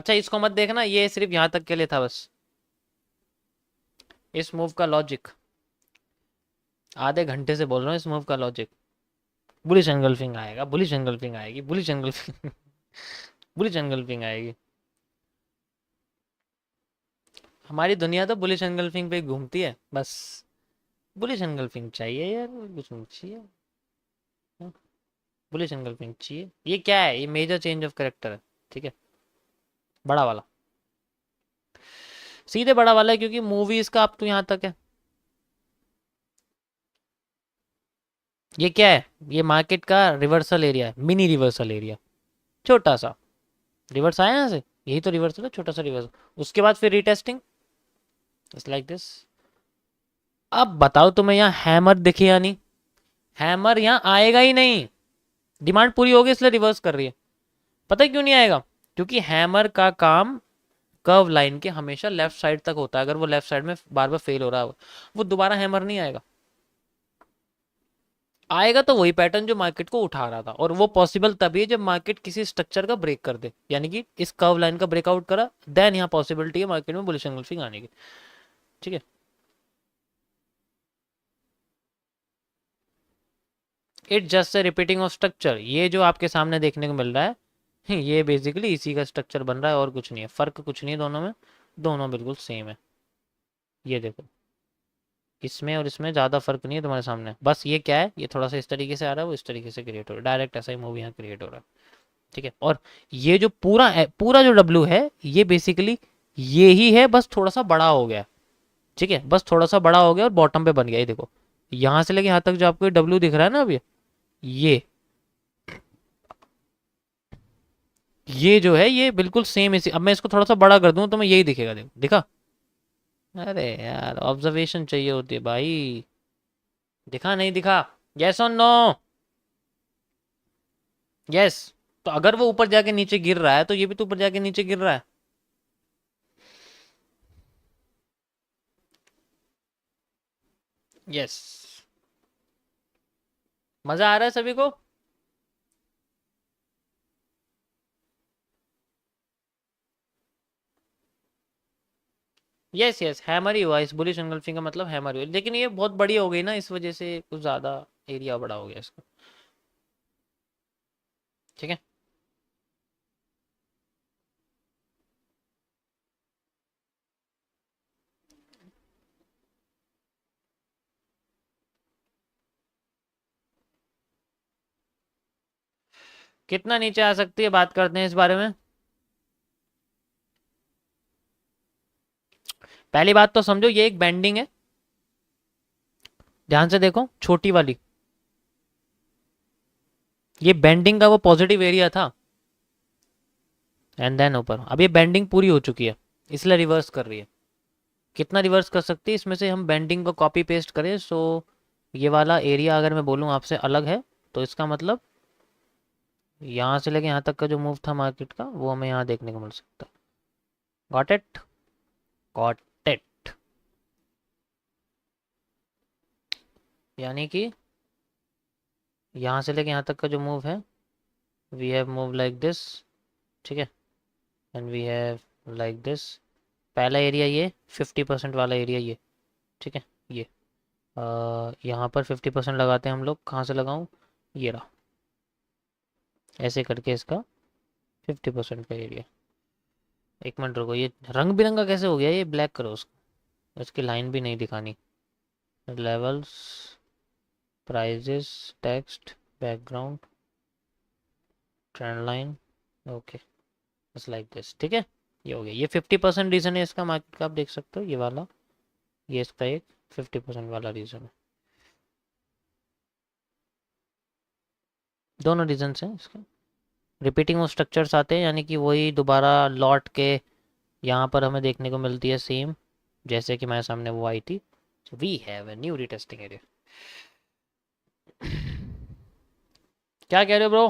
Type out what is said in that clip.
अच्छा इसको मत देखना, ये सिर्फ यहाँ तक के लिए था बस, इस मूव का लॉजिक। आधे घंटे से बोल रहा हूँ इस मूव का लॉजिक। बुलिश एंगल्फिंग आएगा, बुलिश एंगल्फिंग आएगी, बुलिश एंगल्फिंग बुलिश एंगल्फिंग आएगी। हमारी दुनिया तो बुलिश एंगल्फिंग पे घूमती है बस। बुलिश एंगल्फिंग चाहिए यार, कुछ नहीं चाहिए। बुलिश एंगल्फिंग चाहिए। ये क्या है, ये मेजर चेंज ऑफ करेक्टर है, ठीक है, बड़ा वाला, सीधे बड़ा वाला है, क्योंकि मूवीज का अब तो यहाँ तक है। ये क्या है, ये मार्केट का रिवर्सल एरिया है, मिनी रिवर्सल एरिया, छोटा सा रिवर्स आया यहाँ से, यही तो रिवर्सल है, छोटा सा रिवर्सल। उसके बाद फिर रीटेस्टिंग, इट्स लाइक दिस। अब बताओ तुम्हें यहाँ हैमर दिखे या नहीं? हैमर यहाँ आएगा ही नहीं, डिमांड पूरी होगी इसलिए रिवर्स कर रही है। पता है क्यों नहीं आएगा? क्योंकि हैमर का काम कर्व लाइन के हमेशा लेफ्ट साइड तक होता है। अगर वो लेफ्ट साइड में बार बार फेल हो रहा है, वो दोबारा हैमर नहीं आएगा। आएगा तो वही पैटर्न जो मार्केट को उठा रहा था, और वो पॉसिबल तभी है जब मार्केट किसी स्ट्रक्चर का ब्रेक कर दे, यानी कि इस कर्व लाइन का ब्रेकआउट करा, देन यहाँ पॉसिबिलिटी है मार्केट में बुलिश एंगल्फिंग आने की, ठीक है। It just a repeating of structure, ये जो आपके सामने देखने को मिल रहा है ये बेसिकली इसी का स्ट्रक्चर बन रहा है, और कुछ नहीं है, फर्क कुछ नहीं है दोनों में, दोनों बिल्कुल सेम है। ये देखो, इसमें और इसमें ज़्यादा फर्क नहीं है तुम्हारे सामने, बस ये क्या है, ये थोड़ा सा इस तरीके से आ रहा है, वो इस तरीके से क्रिएट हो रहा है, डायरेक्ट ऐसा ही मूव यहाँ क्रिएट हो रहा है, ठीक है। और ये जो पूरा है, पूरा जो डब्ल्यू है, ये बेसिकली ये ही है, बस थोड़ा सा बड़ा हो गया, ठीक है, बस थोड़ा सा बड़ा हो गया और बॉटम पे बन गया। ये देखो, यहां से लेके यहां तक जो आपको डब्ल्यू दिख रहा है ना अभी, ये जो है ये बिल्कुल सेम इसी। अब मैं इसको थोड़ा सा बड़ा कर दूं तो मैं यही दिखेगा, देखो दिखा? अरे यार ऑब्जर्वेशन चाहिए होती है भाई। दिखा नहीं दिखा? यस और नो? यस। तो अगर वो ऊपर जाके नीचे गिर रहा है तो ये भी तो ऊपर जाके नीचे गिर रहा है। यस। मजा आ रहा है सभी को? यस यस, हैमर ही हुआ इस बुलिश एंगल्फिंग का मतलब, हैमर हुआ, लेकिन ये बहुत बड़ी हो गई ना, इस वजह से कुछ ज्यादा एरिया बड़ा हो गया इसका, ठीक है। कितना नीचे आ सकती है बात करते हैं इस बारे में। पहली बात तो समझो, ये एक बेंडिंग है, ध्यान से देखो छोटी वाली, ये बेंडिंग का वो पॉजिटिव एरिया था, एंड देन ऊपर। अब ये बेंडिंग पूरी हो चुकी है, इसलिए रिवर्स कर रही है। कितना रिवर्स कर सकती है इसमें से हम बेंडिंग को कॉपी पेस्ट करें, सो ये वाला एरिया अगर मैं बोलूँ आपसे अलग है, तो इसका मतलब यहाँ से लेके यहाँ तक का जो मूव था मार्केट का, वो हमें यहाँ देखने को मिल सकता है। Got it? Got it? यानी कि यहाँ से लेके यहाँ तक का जो मूव है, we have move like this, ठीक है, and we have like this. पहला एरिया ये 50% वाला एरिया ये, ठीक है, ये यहाँ पर 50% लगाते हैं हम लोग, कहाँ से लगाऊं, ये रहा, ऐसे करके इसका 50% का एरिया। एक मिनट रुको, ये रंग बिरंगा कैसे हो गया, ये ब्लैक करो उसको, इसकी लाइन भी नहीं दिखानी। Levels, prices, text, background, trend line, okay, बस लाइक दिस, ठीक है। ये हो गया, ये 50% रीजन है इसका मार्केट का, आप देख सकते हो ये वाला, ये इसका एक 50% वाला रीजन है। दोनों रीजन हैं इसके। रिपीटिंग ऑफ स्ट्रक्चर्स आते हैं, यानी कि वही दोबारा लौट के यहाँ पर हमें देखने को मिलती है सेम, जैसे कि मेरे सामने वो आई थी। We have a new retesting area. क्या कह रहे हो ब्रो?